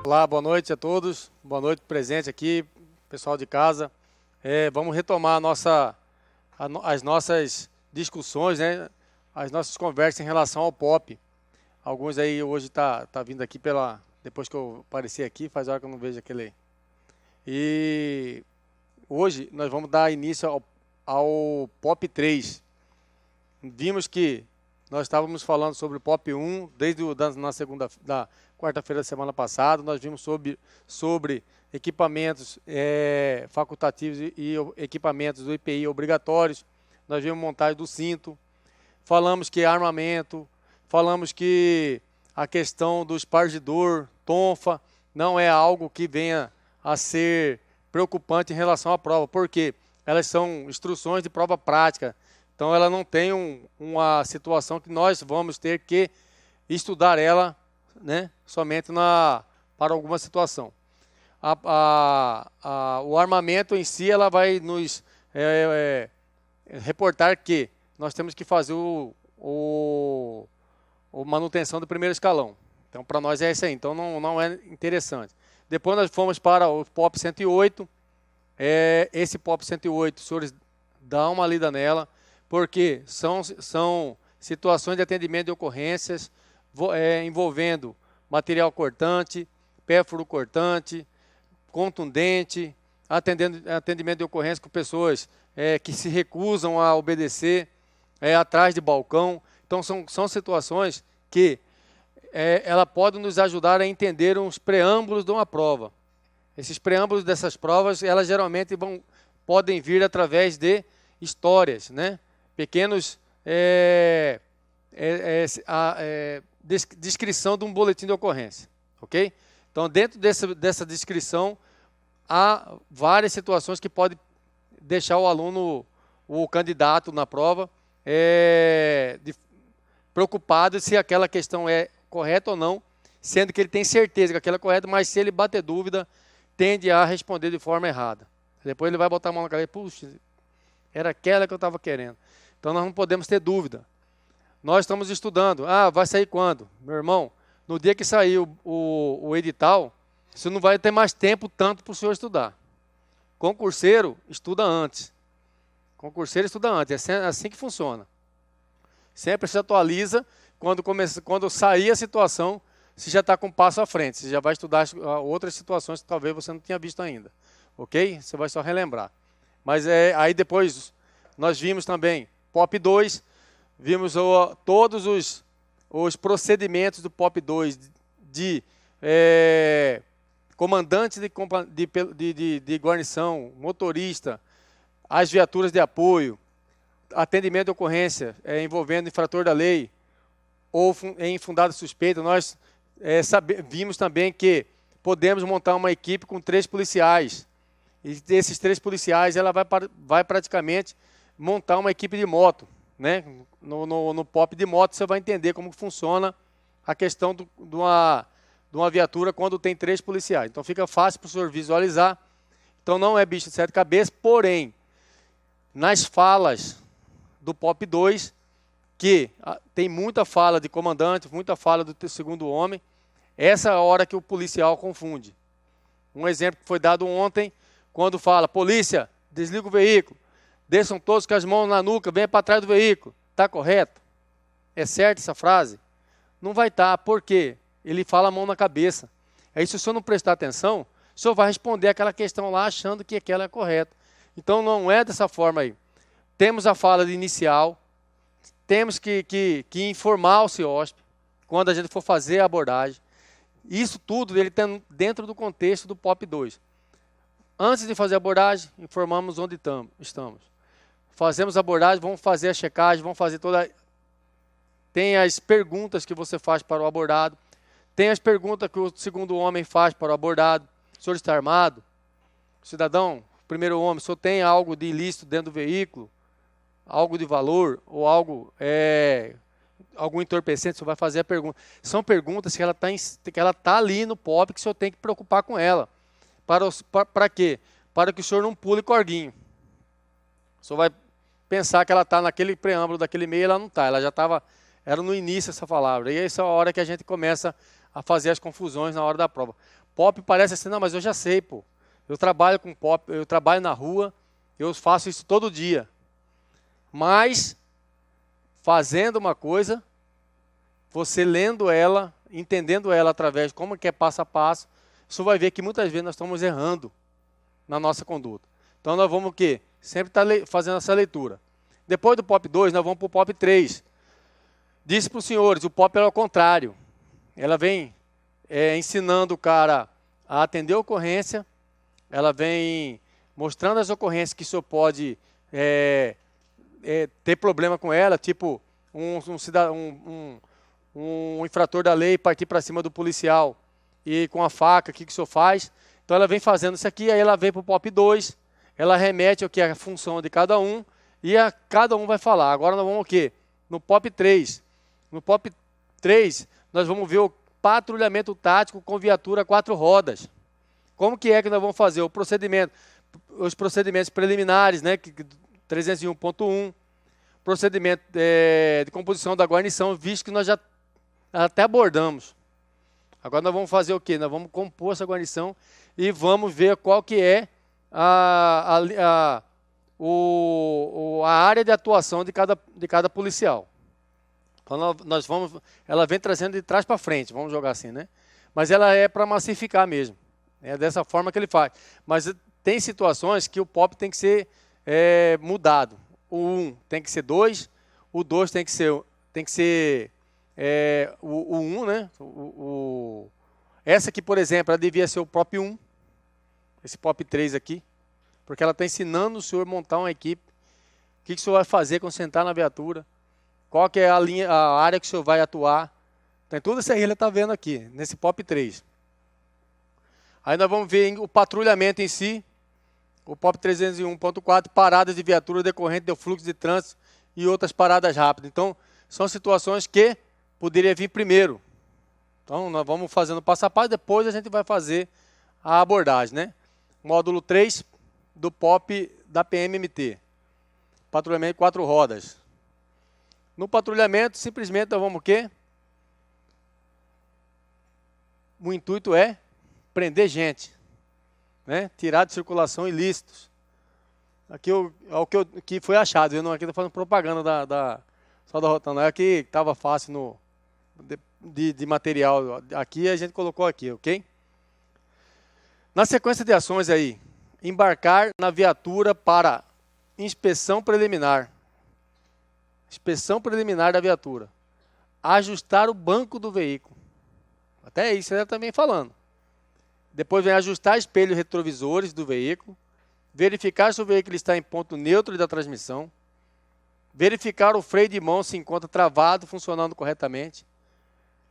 Olá, boa noite a todos, boa noite presente aqui, pessoal de casa. Vamos retomar as nossas discussões, né? As nossas conversas em relação ao POP. Alguns aí hoje tá vindo aqui depois que eu apareci aqui, faz hora que eu não vejo aquele aí. E hoje nós vamos dar início ao POP 3. Vimos que nós estávamos falando sobre o POP 1 desde da quarta-feira da semana passada. Nós vimos sobre equipamentos facultativos e equipamentos do IPI obrigatórios. Nós vimos montagem do cinto. Falamos que armamento. Falamos que a questão do espargidor, tonfa, não é algo que venha a ser preocupante em relação à prova. Por quê? Elas são instruções de prova prática. Então, ela não tem uma situação que nós vamos ter que estudar ela, né, somente para alguma situação. O armamento em si, ela vai nos reportar que nós temos que fazer a manutenção do primeiro escalão. Então, para nós é isso aí. Então, não é interessante. Depois nós fomos para o POP 108. Esse POP 108, os senhores dão uma lida nela, porque são situações de atendimento de ocorrências envolvendo material cortante, pérfuro cortante, contundente, atendimento de ocorrência com pessoas que se recusam a obedecer, atrás de balcão. Então, são situações que ela pode nos ajudar a entender os preâmbulos de uma prova. Esses preâmbulos dessas provas, elas geralmente podem vir através de histórias, né? Pequenos descrição de um boletim de ocorrência, ok? Então, dentro dessa descrição, há várias situações que podem deixar o aluno, o candidato na prova, preocupado se aquela questão é correta ou não, sendo que ele tem certeza que aquela é correta, mas se ele bater dúvida, tende a responder de forma errada. Depois ele vai botar a mão na cabeça, puxa, era aquela que eu estava querendo. Então, nós não podemos ter dúvida. Nós estamos estudando. Vai sair quando? Meu irmão, no dia que sair o edital, você não vai ter mais tempo tanto para o senhor estudar. Concurseiro, estuda antes. Concurseiro, estuda antes. É assim que funciona. Sempre se atualiza. Quando sair a situação, você já está com um passo à frente. Você já vai estudar outras situações que talvez você não tenha visto ainda. Ok? Você vai só relembrar. Mas aí depois nós vimos também POP 2, vimos todos os procedimentos do POP 2 de comandante de guarnição, motorista, as viaturas de apoio, atendimento de ocorrência envolvendo infrator da lei ou em fundado suspeito. Nós vimos também que podemos montar uma equipe com 3 policiais. E desses 3 policiais, ela vai praticamente montar uma equipe de moto, né? No POP de moto, você vai entender como funciona a questão de uma viatura quando tem 3 policiais. Então, fica fácil para o senhor visualizar. Então, não é bicho de 7 cabeças, porém, nas falas do POP 2, que tem muita fala de comandante, muita fala do segundo homem, essa é a hora que o policial confunde. Um exemplo que foi dado ontem, quando fala, polícia, desliga o veículo, desçam todos com as mãos na nuca, venha para trás do veículo. Está correto? É certa essa frase? Não vai estar, por quê? Ele fala a mão na cabeça. Aí, se o senhor não prestar atenção, o senhor vai responder aquela questão lá achando que aquela é correta. Então, não é dessa forma aí. Temos a fala de inicial, temos que informar o CIOSP quando a gente for fazer a abordagem. Isso tudo ele está dentro do contexto do POP 2. Antes de fazer a abordagem, informamos onde estamos. Fazemos a abordagem, vamos fazer a checagem, vamos fazer toda... Tem as perguntas que você faz para o abordado, tem as perguntas que o segundo homem faz para o abordado. O senhor está armado? Cidadão, primeiro homem, o senhor tem algo de ilícito dentro do veículo? Algo de valor ou algum entorpecente? O senhor vai fazer a pergunta. São perguntas que ela está ali no POP, que o senhor tem que preocupar com ela. Para quê? Para que o senhor não pule corguinho. O senhor vai pensar que ela está naquele preâmbulo daquele meio, ela não está. Ela já estava, era no início essa palavra. E essa é a hora que a gente começa a fazer as confusões na hora da prova. POP parece assim, não, mas eu já sei, pô. Eu trabalho com POP, eu trabalho na rua, eu faço isso todo dia. Mas, fazendo uma coisa, você lendo ela, entendendo ela através de como que é passo a passo, você vai ver que muitas vezes nós estamos errando na nossa conduta. Então nós vamos o quê? Sempre estar fazendo essa leitura. Depois do POP 2, nós vamos para o POP 3. Disse para os senhores, o POP é ao contrário. Ela vem ensinando o cara a atender a ocorrência, ela vem mostrando as ocorrências que o senhor pode ter problema com ela, tipo um infrator da lei partir para cima do policial e com a faca, o que o senhor faz? Então ela vem fazendo isso aqui, aí ela vem para o POP 2, ela remete ao que é a função de cada um, e cada um vai falar. Agora nós vamos o quê? No POP 3. No POP 3, nós vamos ver o patrulhamento tático com viatura 4 rodas. Como que é que nós vamos fazer? O procedimento, os procedimentos preliminares, né, 301.1, procedimento de composição da guarnição, visto que nós já até abordamos. Agora nós vamos fazer o quê? Nós vamos compor essa guarnição e vamos ver qual que é a área de atuação de cada policial. Então ela vem trazendo de trás para frente, vamos jogar assim, né? Mas ela é para massificar mesmo. É dessa forma que ele faz. Mas tem situações que o POP tem que ser mudado. O 1 tem que ser 2, o 2 tem que ser o 1, né? Essa aqui, por exemplo, ela devia ser o POP 1, esse POP 3 aqui, porque ela está ensinando o senhor a montar uma equipe, o que o senhor vai fazer quando sentar na viatura, qual que é a área que o senhor vai atuar. Tem tudo isso aí, ele está vendo aqui, nesse POP 3. Aí nós vamos ver o patrulhamento em si, o POP 301.4, paradas de viatura decorrente do fluxo de trânsito e outras paradas rápidas. Então, são situações que poderia vir primeiro. Então, nós vamos fazendo passo a passo, depois a gente vai fazer a abordagem, né? Módulo 3 do POP da PMMT. Patrulhamento 4 rodas. No patrulhamento, simplesmente nós vamos o quê? O intuito é prender gente, né? Tirar de circulação ilícitos. Aqui o que foi achado, eu não aqui estou fazendo propaganda só da Rotana, é que estava fácil de material. Aqui a gente colocou aqui, ok? Na sequência de ações aí, embarcar na viatura para inspeção preliminar. Inspeção preliminar da viatura. Ajustar o banco do veículo. Até isso ele também falando. Depois vem ajustar espelhos retrovisores do veículo. Verificar se o veículo está em ponto neutro da transmissão. Verificar o freio de mão se encontra travado, funcionando corretamente.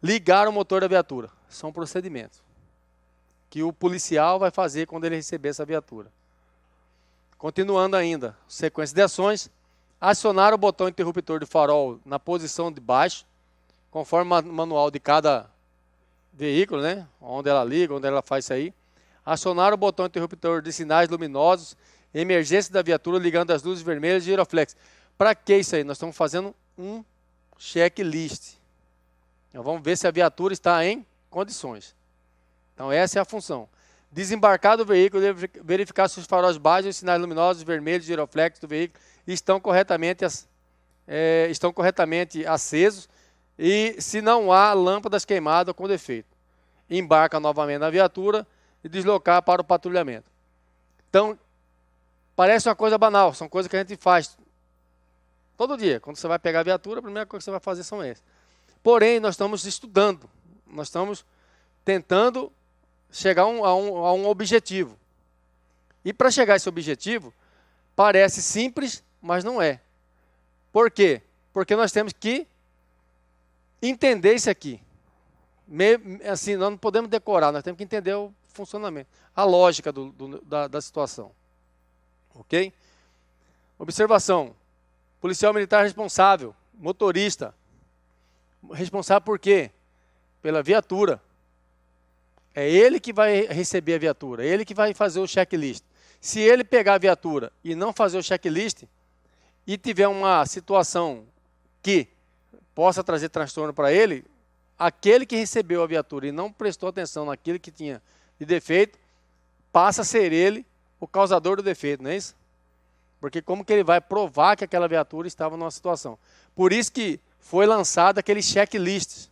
Ligar o motor da viatura. São procedimentos que o policial vai fazer quando ele receber essa viatura. Continuando ainda, sequência de ações. Acionar o botão interruptor de farol na posição de baixo, conforme o manual de cada veículo, né? Onde ela liga, onde ela faz isso aí. Acionar o botão interruptor de sinais luminosos, emergência da viatura ligando as luzes vermelhas e giroflex. Para que isso aí? Nós estamos fazendo um checklist. Então, vamos ver se a viatura está em condições. Então essa é a função. Desembarcar do veículo, verificar se os faróis baixos e os sinais luminosos vermelhos e giroflex do veículo estão corretamente acesos e se não há lâmpadas queimadas ou com defeito. Embarca novamente na viatura e deslocar para o patrulhamento. Então, parece uma coisa banal, são coisas que a gente faz todo dia. Quando você vai pegar a viatura, a primeira coisa que você vai fazer são essas. Porém, nós estamos estudando, nós estamos tentando chegar a um objetivo. E para chegar a esse objetivo, parece simples, mas não é. Por quê? Porque nós temos que entender isso aqui. Assim, nós não podemos decorar, nós temos que entender o funcionamento, a lógica da situação. Ok? Observação. Policial militar responsável, motorista. Responsável por quê? Pela viatura. É ele que vai receber a viatura, é ele que vai fazer o checklist. Se ele pegar a viatura e não fazer o checklist, e tiver uma situação que possa trazer transtorno para ele, aquele que recebeu a viatura e não prestou atenção naquilo que tinha de defeito, passa a ser ele o causador do defeito, não é isso? Porque como que ele vai provar que aquela viatura estava numa situação? Por isso que foi lançado aquele checklist.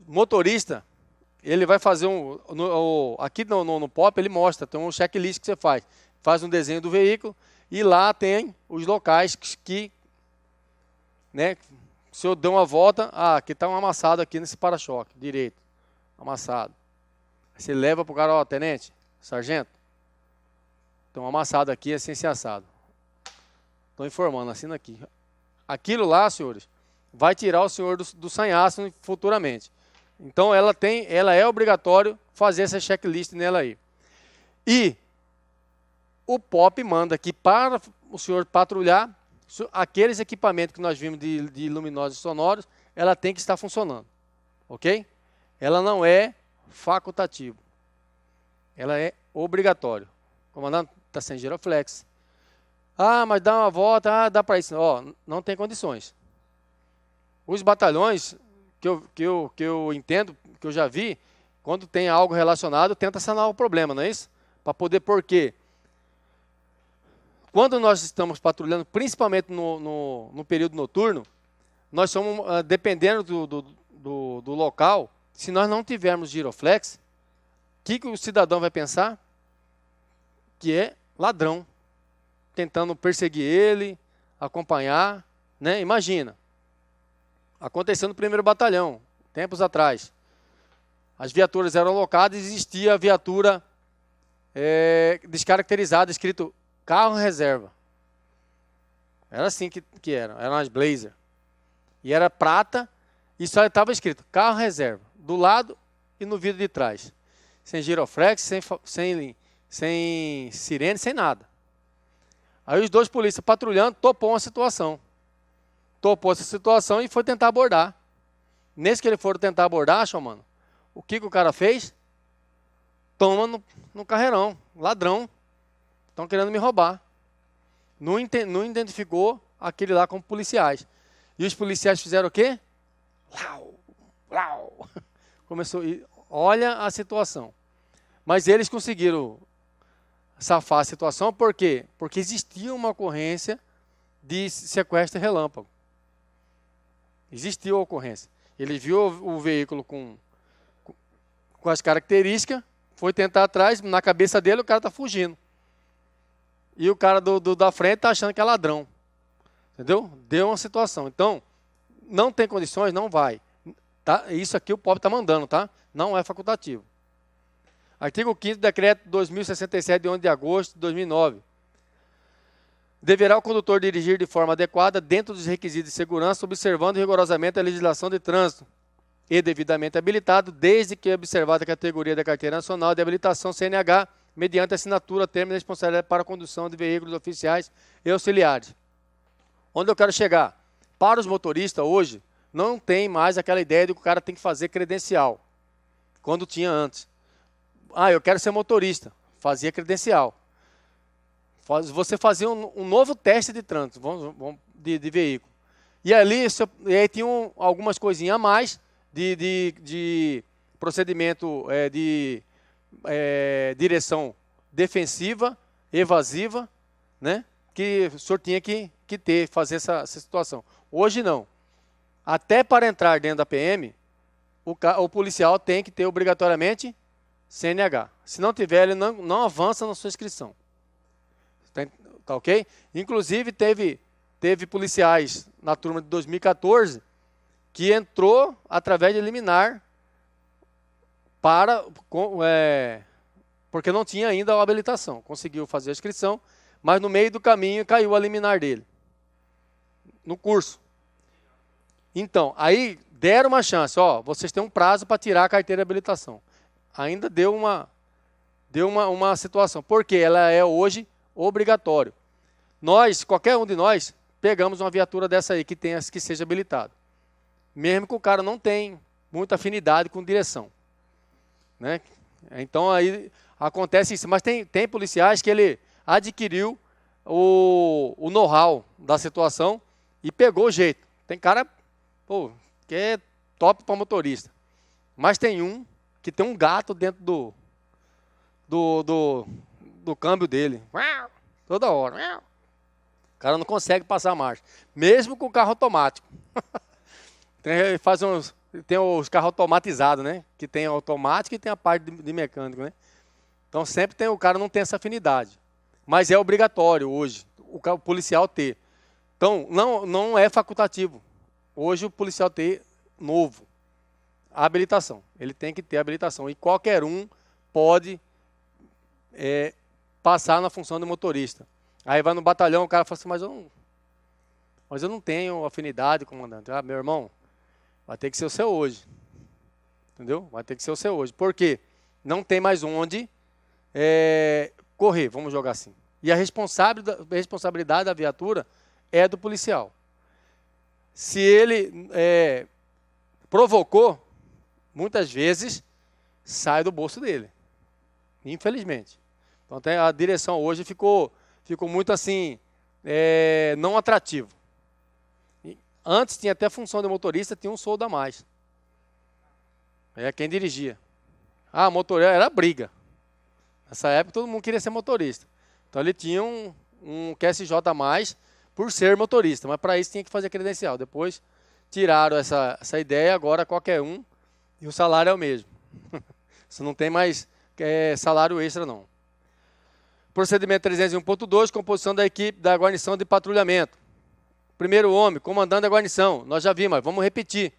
O motorista, ele vai fazer aqui no POP ele mostra, tem um checklist que você faz um desenho do veículo e lá tem os locais que né, se eu der uma volta, aqui está um amassado aqui nesse para-choque direito, amassado. Aí você leva para o cara, ó, tenente, sargento, tem um amassado aqui, assim, esse assado. Estou informando, assina aqui. Aquilo lá, senhores, vai tirar o senhor do sanhaço futuramente. Então, ela é obrigatório fazer essa checklist nela aí. E o POP manda que para o senhor patrulhar, aqueles equipamentos que nós vimos de luminosos sonoros, ela tem que estar funcionando. Ok? Ela não é facultativo. Ela é obrigatório. Comandante, está sem giroflex. Mas dá uma volta, dá para isso. Não tem condições. Os batalhões que eu entendo, que eu já vi, quando tem algo relacionado, tenta sanar o problema, não é isso? Para poder, por quê? Quando nós estamos patrulhando, principalmente no período noturno, nós somos, dependendo do local, se nós não tivermos giroflex, o que o cidadão vai pensar? Que é ladrão, tentando perseguir ele, acompanhar, né? Imagina, aconteceu no 1º Batalhão, tempos atrás. As viaturas eram alocadas e existia a viatura descaracterizada, escrito carro reserva. Era assim que eram as Blazer. E era prata e só estava escrito carro reserva, do lado e no vidro de trás. Sem giroflex, sem sirene, sem nada. Aí os dois polícias patrulhando topou essa situação e foi tentar abordar. Nesse que eles foram tentar abordar, mano, o que o cara fez? Toma no carreirão, ladrão, estão querendo me roubar. Não identificou aquele lá como policiais. E os policiais fizeram o quê? Lau, lau. Começou, olha a situação. Mas eles conseguiram safar a situação, por quê? Porque existia uma ocorrência de sequestro relâmpago. Existiu a ocorrência. Ele viu o veículo com as características, foi tentar atrás, na cabeça dele o cara está fugindo. E o cara da frente está achando que é ladrão. Entendeu? Deu uma situação. Então, não tem condições, não vai. Tá? Isso aqui o POP está mandando, tá? Não é facultativo. Artigo 5º do Decreto 2067, de 11 de agosto de 2009. Deverá o condutor dirigir de forma adequada dentro dos requisitos de segurança, observando rigorosamente a legislação de trânsito e devidamente habilitado, desde que observada a categoria da Carteira Nacional de Habilitação CNH, mediante assinatura, termo de responsabilidade para a condução de veículos oficiais e auxiliares. Onde eu quero chegar? Para os motoristas, hoje, não tem mais aquela ideia de que o cara tem que fazer credencial, quando tinha antes. Eu quero ser motorista, fazia credencial. Você fazia um novo teste de trânsito, de veículo. E ali tinha algumas coisinhas a mais de procedimento de direção defensiva, evasiva, né? Que o senhor tinha que fazer essa situação. Hoje não. Até para entrar dentro da PM, o policial tem que ter obrigatoriamente CNH. Se não tiver, ele não avança na sua inscrição. Tá ok? Inclusive, teve policiais na turma de 2014 que entrou através de liminar porque não tinha ainda a habilitação. Conseguiu fazer a inscrição, mas no meio do caminho caiu a liminar dele, no curso. Então, aí deram uma chance, vocês têm um prazo para tirar a carteira de habilitação. Ainda deu uma situação, porque ela é hoje obrigatório. Qualquer um de nós, pegamos uma viatura dessa aí que seja habilitado. Mesmo que o cara não tenha muita afinidade com direção. Né? Então aí acontece isso. Mas tem policiais que ele adquiriu o know-how da situação e pegou o jeito. Tem cara que é top para motorista. Mas tem um que tem um gato dentro do câmbio dele. Toda hora. O cara não consegue passar a marcha. Mesmo com o carro automático. Tem os carros automatizados, né? Que tem automático e tem a parte de mecânico, né? Então sempre tem, o cara não tem essa afinidade. Mas é obrigatório hoje o policial ter. Então não é facultativo. Hoje o policial ter novo a habilitação. Ele tem que ter habilitação. E qualquer um pode passar na função de motorista. Aí vai no batalhão, o cara fala assim, mas eu não tenho afinidade, comandante. Ah, meu irmão, vai ter que ser o seu hoje. Entendeu? Vai ter que ser o seu hoje. Por quê? Não tem mais onde correr, vamos jogar assim. E a responsabilidade da viatura é do policial. Se ele provocou, muitas vezes sai do bolso dele. Infelizmente. Então a direção hoje ficou muito assim, não atrativo. Antes tinha até função de motorista, tinha um soldo a mais. Quem dirigia. Motorista era briga. Nessa época todo mundo queria ser motorista. Então ele tinha um QSJ a mais por ser motorista, mas para isso tinha que fazer credencial. Depois tiraram essa ideia, agora qualquer um, e o salário é o mesmo. Você não tem mais salário extra, não. Procedimento 301.2, composição da equipe da guarnição de patrulhamento. Primeiro homem, comandante da guarnição. Nós já vimos, mas vamos repetir.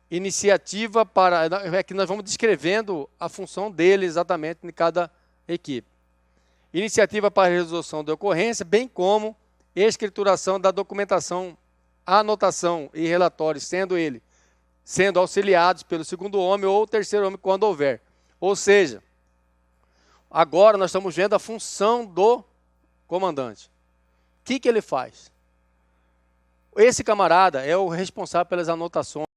Iniciativa para... que nós vamos descrevendo a função dele exatamente em cada equipe. Iniciativa para a resolução da ocorrência, bem como escrituração da documentação, anotação e relatórios, sendo auxiliados pelo segundo homem ou terceiro homem quando houver. Ou seja, agora nós estamos vendo a função do comandante. O que ele faz? Esse camarada é o responsável pelas anotações,